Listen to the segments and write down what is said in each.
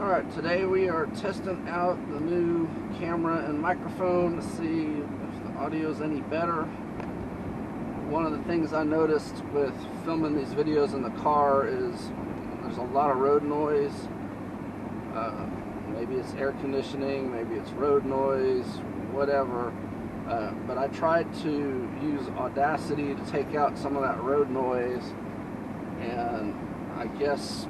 Alright, today we are testing out the new camera and microphone to see if the audio is any better. One of the things I noticed with filming these videos in the car is there's a lot of road noise. Maybe it's air conditioning, maybe it's road noise, whatever. But I tried to use Audacity to take out some of that road noise, and I guess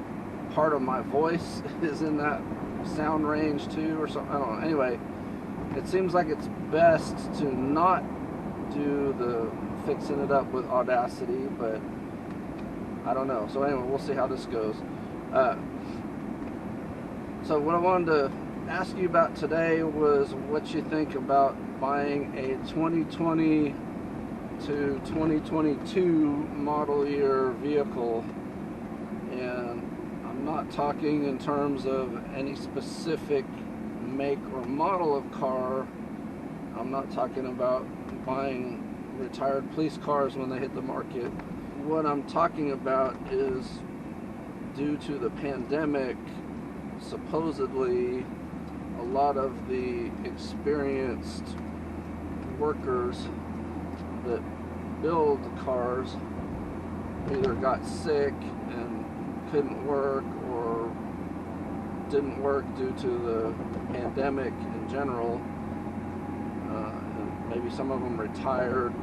part of my voice is in that sound range too, or something. I don't know. Anyway, it seems like it's best to not do the fixing it up with Audacity, but I don't know. So anyway, we'll see how this goes. So what I wanted to ask you about today was what you think about buying a 2020 to 2022 model year vehicle. And I'm not talking in terms of any specific make or model of car. I'm not talking about buying retired police cars when they hit the market. What I'm talking about is, due to the pandemic, supposedly a lot of the experienced workers that build the cars either got sick and couldn't work, or didn't work due to the pandemic in general. And maybe some of them retired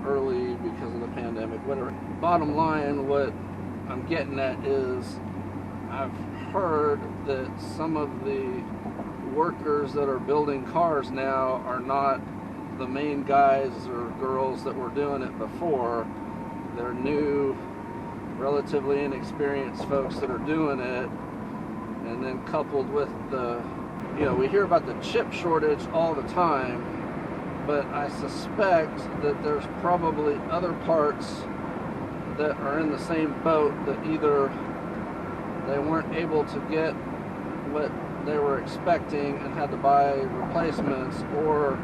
early because of the pandemic, whatever. Bottom line, what I'm getting at is, I've heard that some of the workers that are building cars now are not the main guys or girls that were doing it before. They're new, relatively inexperienced folks that are doing it. And then coupled with the, we hear about the chip shortage all the time, but I suspect that there's probably other parts that are in the same boat, that either they weren't able to get what they were expecting and had to buy replacements, or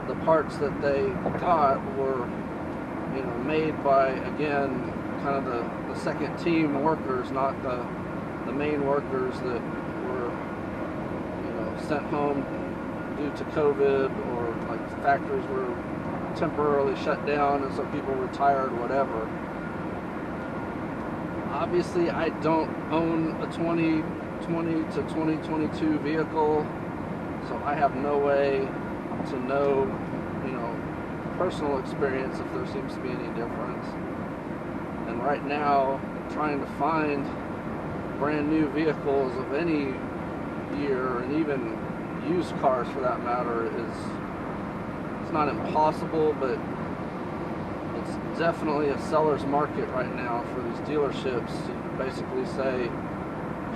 the parts that they got were, made by, again, kind of the second team workers, not the main workers that were, sent home due to COVID, or like factories were temporarily shut down and so people retired, whatever. Obviously, I don't own a 2020 to 2022 vehicle, so I have no way to know, personal experience if there seems to be any difference. And right now, trying to find brand new vehicles of any year, and even used cars for that matter, it's not impossible, but it's definitely a seller's market right now for these dealerships to basically say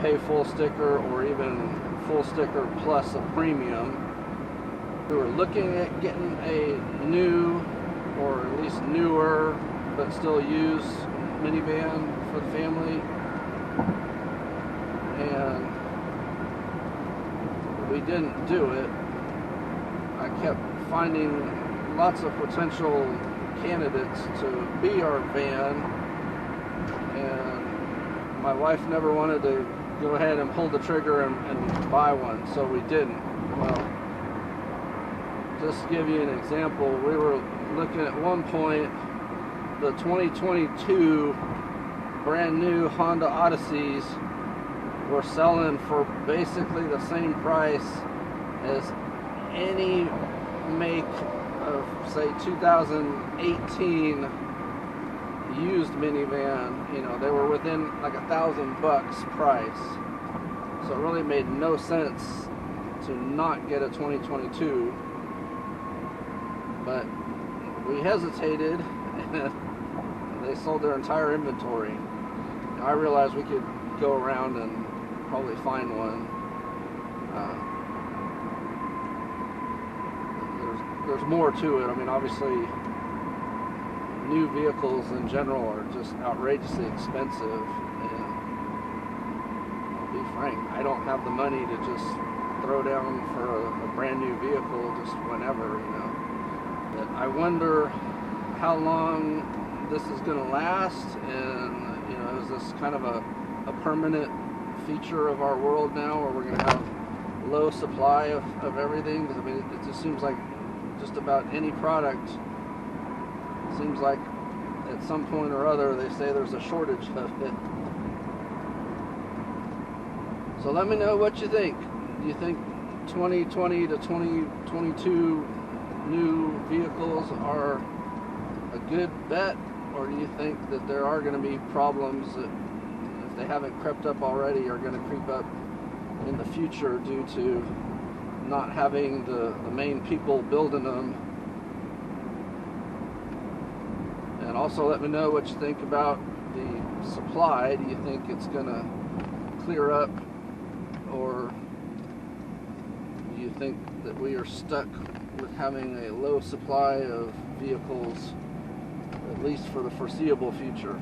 pay full sticker, or even full sticker plus a premium. We were looking at getting a new, or at least newer, but still used minivan for the family, and we didn't do it. I kept finding lots of potential candidates to be our van, and my wife never wanted to go ahead and pull the trigger and buy one, so we didn't. Well, just to give you an example, we were looking at one point, the 2022 brand new Honda Odysseys were selling for basically the same price as any make of, say, 2018 used minivan. They were within like $1,000 price, so it really made no sense to not get a 2022. But we hesitated, and they sold their entire inventory. Now, I realized we could go around and probably find one. There's more to it. I mean, obviously, new vehicles in general are just outrageously expensive, and I'll be frank, I don't have the money to just throw down for a brand new vehicle just whenever, But I wonder how long this is going to last, and is this kind of a permanent feature of our world now, where we're going to have low supply of everything? Because I mean, it just seems like just about any product seems like at some point or other they say there's a shortage of it. So let me know what you think. Do you think 2020 to 2022 new vehicles are a good bet, or do you think that there are going to be problems that, if they haven't crept up already, are going to creep up in the future due to not having the main people building them? And also let me know what you think about the supply. Do you think it's going to clear up, or do you think that we are stuck with having a low supply of vehicles, at least for the foreseeable future?